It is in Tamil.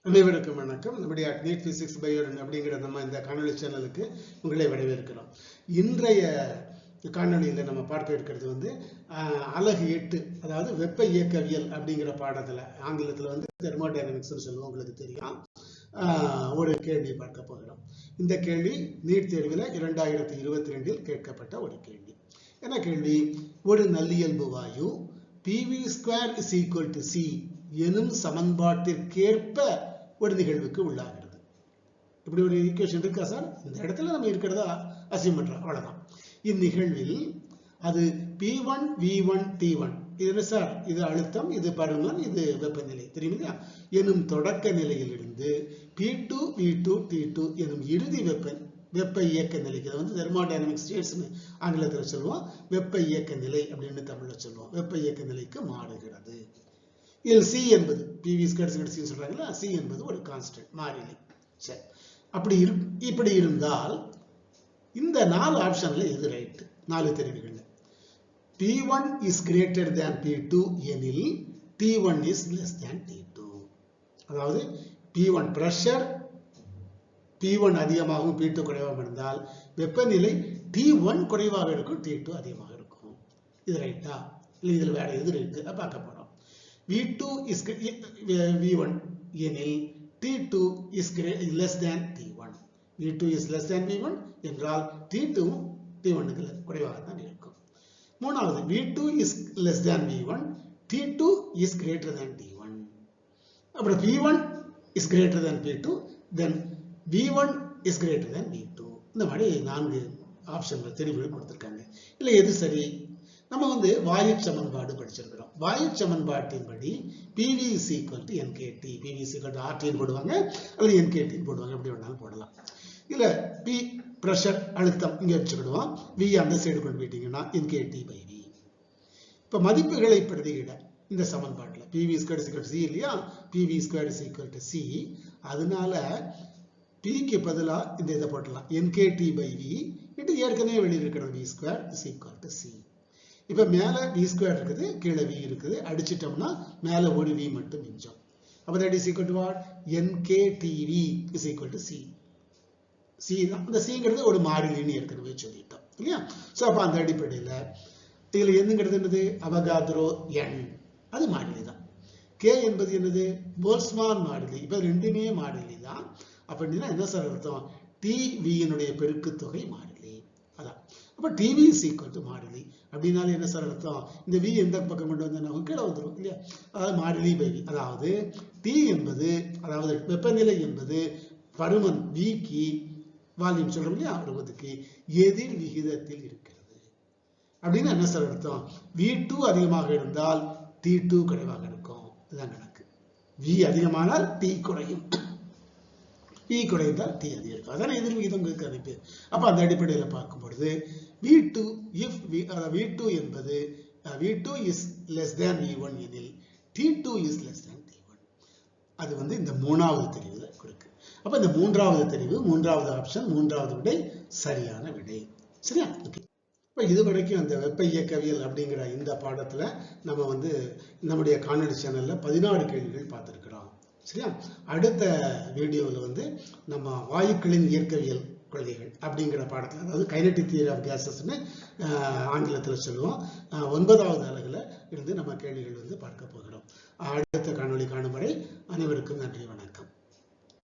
அனைவருக்கும் வணக்கம். நம்முடைய நீட் பிசிக்ஸ் பயோ அப்படிங்கிற நம்ம இந்த காணொலி சேனலுக்கு உங்களை வரவேற்கிறோம். இன்றைய காணொலியில் நம்ம பார்க்க இருக்கிறது வந்து அலகு 8, அதாவது வெப்ப இயக்கவியல் அப்படிங்கிற பாடத்தில் ஆங்கிலத்தில் வந்து தெர்மோடைனமிக்ஸ்னு சொல்லுவோம். உங்களுக்கு தெரியும். ஒரு கேள்வி பார்க்க போகிறோம். இந்த கேள்வி நீட் தேர்வில் 2022 கேட்கப்பட்ட ஒரு கேள்வி. என்ன கேள்வி? ஒரு நல்லியல்பு வாயு PV² C எனும் சமன்பாட்டிற்கேற்ப ஒரு நிகழ்வுக்கு உள்ளாகிறது. இப்படி ஒரு ஈக்குவேஷன் இருக்கா சார்? இந்த இடத்துல நம்ம இருக்கிறதா அசியூம் பண்றோம், அவ்வளவுதான். இந்நிகழ்வில் அது P1 V1 T1 இது என்ன சார்? இது அழுத்தம், இது பருமன், இது வெப்பநிலை, தெரியும் இல்லையா? எனும் தொடக்க நிலையிலிருந்து P2 V2 T2 எனும் இறுதி வெப்ப இயக்க நிலைக்கு, அதை வந்து தெர்மோடைனமிக் ஸ்டேட்ஸ்னு ஆங்கிலத்தில் சொல்லுவோம், வெப்ப இயக்க நிலை அப்படின்னு தமிழ்ல சொல்லுவோம், வெப்ப இயக்க நிலைக்கு மாறுகிறது. இதில் C என்பது PV² சொல்றாங்களா, C என்பது ஒரு கான்ஸ்டன்ட், மாறிலி. சரி, இப்படி இருந்தால் இந்த 4 ஆப்ஷன்ல எது ரைட்? 4 தெரிவுகள். P1 is greater than P2 எனில் T1 is less than T2. அதாவது P1 பிரஷர், P1 அதிகமாகவும் P2 குறைவாகவும் இருந்தால் வெப்பநிலை T1 குறைவாக இருக்கும், T2 அதிகமாக இருக்கும். இது ரைட்டா? இல்லை இதில் வேற எது ரைட்டு பார்க்க போறோம். V2 is V1 எனில் T2 is less than T1. V2 is less than V1 என்றால் T2 T1 குறைவாக தான் இருக்கும். மூணாவது, V2 is less than V1, T2 is greater than T1. அப்புறம் P1 is greater than P2, then V1 is greater than V2. இந்த மாதிரி 4 ஆப்ஷன்கள் தெரிவுகள் கொடுத்திருக்காங்க. இல்லை எது சரி? நம்ம வந்து வாயு சமன்பாடு படிச்சிருக்கிறோம். வாயு சமன்பாட்டின்படி PV = NKT, PV = RT போடுவாங்க அல்லது NKT போடுவாங்க, எப்படி வேணாலும் போடலாம். இல்ல P பிரஷர், அழுத்தம் இங்க வச்சுக்கிடுவோம், V அந்த சைடு கொண்டு போயிட்டீங்கன்னா NKT/V. இப்ப மதிப்புகளை பிரதியிட இந்த சமன்பாட்டில் PV² C இல்லையா, PV² C, அதனால Pக்கு பதிலா இந்த இதை போட்டலாம், NKT/V இது ஏற்கனவே வெளியிருக்கிறது V² C. இப்ப மேல V² இருக்குது, கீழே V இருக்குது, அடிச்சிட்டோம்னா மேல ஒரு V மட்டும் மிஞ்சம். அப்ப that is equal to what? NKTV is equal to C. C தான். அந்த Cங்கிறது ஒரு மாறிலின்னு ஏற்கனவே சொல்லிட்டோம் இல்லையா? சோ அப்ப அந்த அடிப்படையில் இதுல என்னங்கிறது என்னது? அவகாத்ரோ எண், அது மாறிலி தான். K என்பது என்னது? போல்ட்ஸ்மான் மாறிலி. இப்ப ரெண்டுமே மாறிலி தான். அப்படின்னா என்ன சார் அர்த்தம்? TV யினுடைய பெருக்கு தொகை மாறிலி. அதான். அப்ப TV = மாறிலி அப்படின்னால என்ன சார் அர்த்தம்? இந்த V எந்த பக்கம் கொண்டு வந்தா கீழே வந்துடும் இல்லையா? அதாவது மாறிலி/V. அதாவது T என்பது, அதாவது வெப்பநிலை என்பது பருமன் Vக்கு, வால்யூம் சொல்றோம் இல்லையா, பருமத்துக்கு எதிர் விகிதத்தில் இருக்கிறது. அப்படின்னு என்ன சார் அர்த்தம்? V2 அதிகமாக இருந்தால் T2 குறைவாக இருக்கும். இதுதான் கணக்கு. V அதிகமானால் T குறையும், P குறைந்தால் T அதிகம். அதான எதிர் விகிதம் கணிப்பு. அப்ப அந்த அடிப்படையில் பார்க்கும் பொழுது V2 என்பது V2 is less than V1 எனில் T2 is less than T1. அது வந்து இந்த 3வது தெரிவுல கொடுக்கு. அப்ப இந்த 3வது தெரிவு, 3வது ஆப்ஷன், 3வது விடை சரியான விடை. சரியா? ஓகே. இப்ப இதுவரைக்கும் அந்த வெப்ப இயக்கவியல் அப்படிங்கிற இந்த பாடத்துல நம்ம வந்து நம்முடைய காணொலி சேனல்ல 16 கேள்விகள் பார்த்திருக்கிறோம். சரியா? அடுத்த வீடியோவில் வந்து நம்ம வாயுக்களின் இயற்கவியல் கொள்கைகள் அப்படிங்கிற பாடத்தில், அதாவது கைனடிக் தியரி ஆஃப் கேசஸ்ன்னு ஆங்கிலத்தில் சொல்லுவோம், 9வது அலகுல இருந்து நம்ம கேள்விகள் வந்து பார்க்க போகிறோம். அடுத்த காணொளி காணும் வரை அனைவருக்கும் நன்றி, வணக்கம்.